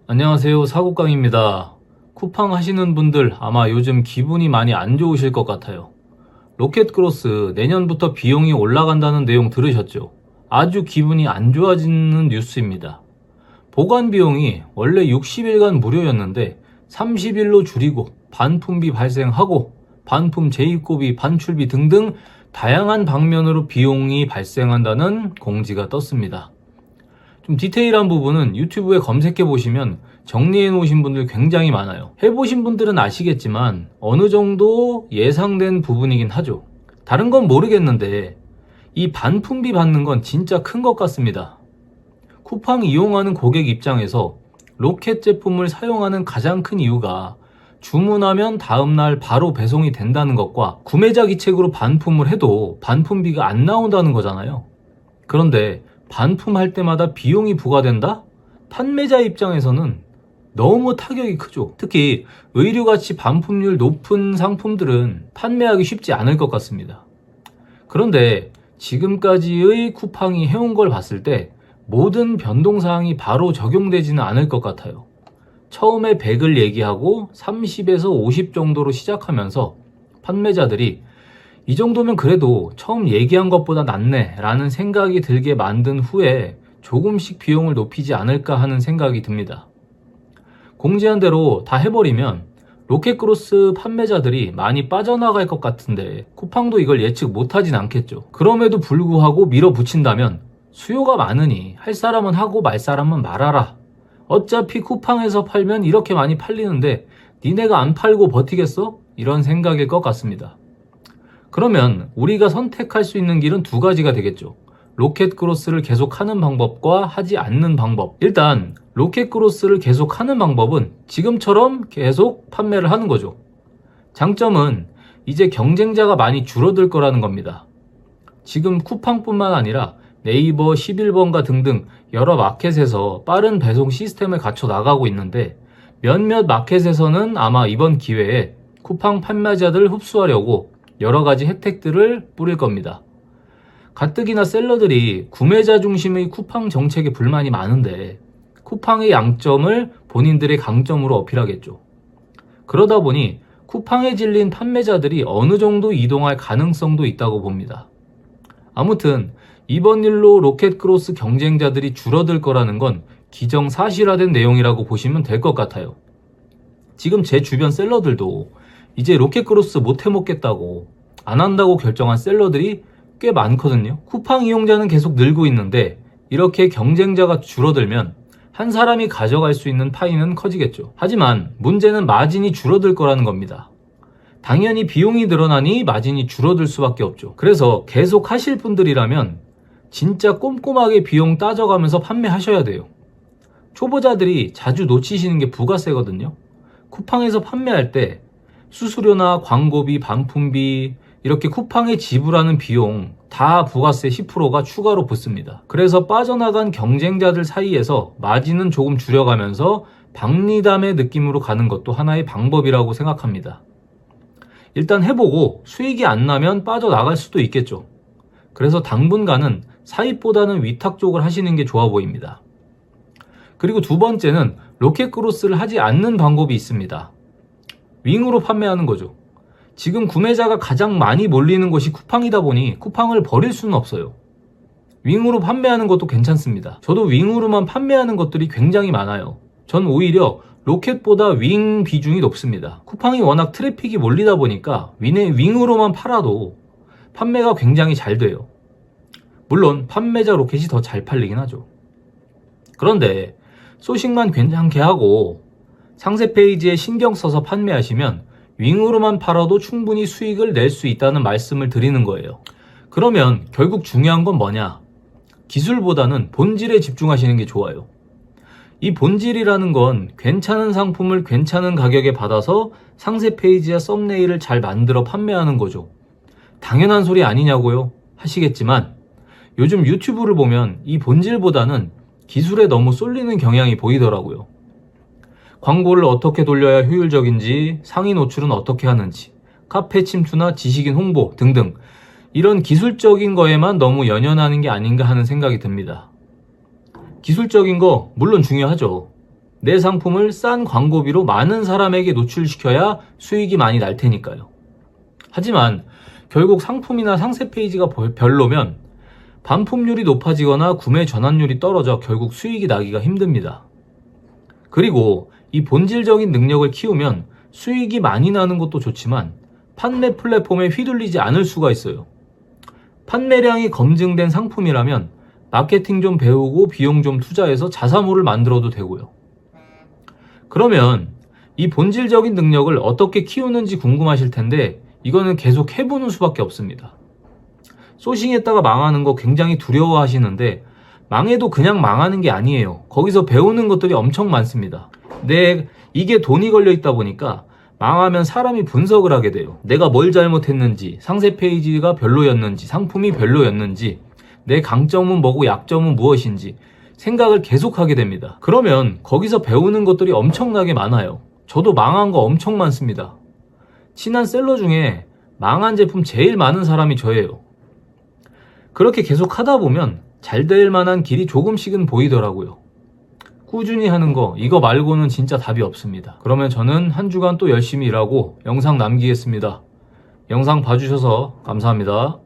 안녕하세요, 사국강입니다. 쿠팡 하시는 분들 아마 요즘 기분이 많이 안 좋으실 것 같아요. 로켓크로스 내년부터 비용이 올라간다는 내용 들으셨죠? 아주 기분이 안 좋아지는 뉴스입니다. 보관 비용이 원래 60일간 무료였는데 30일로 줄이고 반품비 발생하고 반품 재입고비, 반출비 등등 다양한 방면으로 비용이 발생한다는 공지가 떴습니다. 좀 디테일한 부분은 유튜브에 검색해 보시면 정리해 놓으신 분들 굉장히 많아요. 해보신 분들은 아시겠지만 어느 정도 예상된 부분이긴 하죠. 다른 건 모르겠는데 이 반품비 받는 건 진짜 큰 것 같습니다. 쿠팡 이용하는 고객 입장에서 로켓 제품을 사용하는 가장 큰 이유가 주문하면 다음날 바로 배송이 된다는 것과 구매자 기책으로 반품을 해도 반품비가 안 나온다는 거잖아요. 그런데 반품할 때마다 비용이 부과된다? 판매자 입장에서는 너무 타격이 크죠. 특히 의류같이 반품률 높은 상품들은 판매하기 쉽지 않을 것 같습니다. 그런데 지금까지의 쿠팡이 해온 걸 봤을 때 모든 변동사항이 바로 적용되지는 않을 것 같아요. 처음에 100을 얘기하고 30에서 50 정도로 시작하면서 판매자들이 이 정도면 그래도 처음 얘기한 것보다 낫네 라는 생각이 들게 만든 후에 조금씩 비용을 높이지 않을까 하는 생각이 듭니다. 공지한 대로 다 해버리면 로켓크로스 판매자들이 많이 빠져나갈 것 같은데 쿠팡도 이걸 예측 못하진 않겠죠. 그럼에도 불구하고 밀어붙인다면 수요가 많으니 할 사람은 하고 말 사람은 말아라. 어차피 쿠팡에서 팔면 이렇게 많이 팔리는데 니네가 안 팔고 버티겠어? 이런 생각일 것 같습니다. 그러면 우리가 선택할 수 있는 길은 두 가지가 되겠죠. 로켓크로스를 계속 하는 방법과 하지 않는 방법. 일단 로켓크로스를 계속 하는 방법은 지금처럼 계속 판매를 하는 거죠. 장점은 이제 경쟁자가 많이 줄어들 거라는 겁니다. 지금 쿠팡뿐만 아니라 네이버, 11번가 등등 여러 마켓에서 빠른 배송 시스템을 갖춰 나가고 있는데 몇몇 마켓에서는 아마 이번 기회에 쿠팡 판매자들을 흡수하려고 여러 가지 혜택들을 뿌릴 겁니다. 가뜩이나 셀러들이 구매자 중심의 쿠팡 정책에 불만이 많은데 쿠팡의 양점을 본인들의 강점으로 어필하겠죠. 그러다 보니 쿠팡에 질린 판매자들이 어느 정도 이동할 가능성도 있다고 봅니다. 아무튼 이번 일로 로켓크로스 경쟁자들이 줄어들 거라는 건 기정사실화된 내용이라고 보시면 될 것 같아요. 지금 제 주변 셀러들도 이제 로켓크로스 못 해먹겠다고 안 한다고 결정한 셀러들이 꽤 많거든요. 쿠팡 이용자는 계속 늘고 있는데 이렇게 경쟁자가 줄어들면 한 사람이 가져갈 수 있는 파이는 커지겠죠. 하지만 문제는 마진이 줄어들 거라는 겁니다. 당연히 비용이 늘어나니 마진이 줄어들 수밖에 없죠. 그래서 계속 하실 분들이라면 진짜 꼼꼼하게 비용 따져가면서 판매하셔야 돼요. 초보자들이 자주 놓치시는 게 부가세거든요. 쿠팡에서 판매할 때 수수료나 광고비, 반품비 이렇게 쿠팡에 지불하는 비용 다 부가세 10%가 추가로 붙습니다. 그래서 빠져나간 경쟁자들 사이에서 마진은 조금 줄여가면서 박리담의 느낌으로 가는 것도 하나의 방법이라고 생각합니다. 일단 해보고 수익이 안 나면 빠져나갈 수도 있겠죠. 그래서 당분간은 사입보다는 위탁 쪽을 하시는 게 좋아 보입니다. 그리고 두 번째는 로켓크로스를 하지 않는 방법이 있습니다. 윙으로 판매하는 거죠. 지금 구매자가 가장 많이 몰리는 곳이 쿠팡이다 보니 쿠팡을 버릴 수는 없어요. 윙으로 판매하는 것도 괜찮습니다. 저도 윙으로만 판매하는 것들이 굉장히 많아요. 전 오히려 로켓보다 윙 비중이 높습니다. 쿠팡이 워낙 트래픽이 몰리다 보니까 윙으로만 팔아도 판매가 굉장히 잘 돼요. 물론 판매자 로켓이 더 잘 팔리긴 하죠. 그런데 소식만 괜찮게 하고 상세 페이지에 신경 써서 판매하시면 윙으로만 팔아도 충분히 수익을 낼 수 있다는 말씀을 드리는 거예요. 그러면 결국 중요한 건 뭐냐? 기술보다는 본질에 집중하시는 게 좋아요. 이 본질이라는 건 괜찮은 상품을 괜찮은 가격에 받아서 상세 페이지와 썸네일을 잘 만들어 판매하는 거죠. 당연한 소리 아니냐고요? 하시겠지만 요즘 유튜브를 보면 이 본질보다는 기술에 너무 쏠리는 경향이 보이더라고요. 광고를 어떻게 돌려야 효율적인지, 상위 노출은 어떻게 하는지, 카페 침투나 지식인 홍보 등등 이런 기술적인 거에만 너무 연연하는 게 아닌가 하는 생각이 듭니다. 기술적인 거 물론 중요하죠. 내 상품을 싼 광고비로 많은 사람에게 노출시켜야 수익이 많이 날 테니까요. 하지만 결국 상품이나 상세 페이지가 별로면 반품률이 높아지거나 구매 전환율이 떨어져 결국 수익이 나기가 힘듭니다. 그리고 이 본질적인 능력을 키우면 수익이 많이 나는 것도 좋지만 판매 플랫폼에 휘둘리지 않을 수가 있어요. 판매량이 검증된 상품이라면 마케팅 좀 배우고 비용 좀 투자해서 자사모를 만들어도 되고요. 그러면 이 본질적인 능력을 어떻게 키우는지 궁금하실 텐데 이거는 계속 해보는 수밖에 없습니다. 소싱했다가 망하는 거 굉장히 두려워하시는데 망해도 그냥 망하는 게 아니에요. 거기서 배우는 것들이 엄청 많습니다. 이게 돈이 걸려 있다 보니까 망하면 사람이 분석을 하게 돼요. 내가 뭘 잘못했는지, 상세 페이지가 별로였는지, 상품이 별로였는지, 내 강점은 뭐고 약점은 무엇인지 생각을 계속하게 됩니다. 그러면 거기서 배우는 것들이 엄청나게 많아요. 저도 망한 거 엄청 많습니다. 친한 셀러 중에 망한 제품 제일 많은 사람이 저예요. 그렇게 계속 하다 보면 잘 될 만한 길이 조금씩은 보이더라고요. 꾸준히 하는 거, 이거 말고는 진짜 답이 없습니다. 그러면 저는 한 주간 또 열심히 일하고 영상 남기겠습니다. 영상 봐주셔서 감사합니다.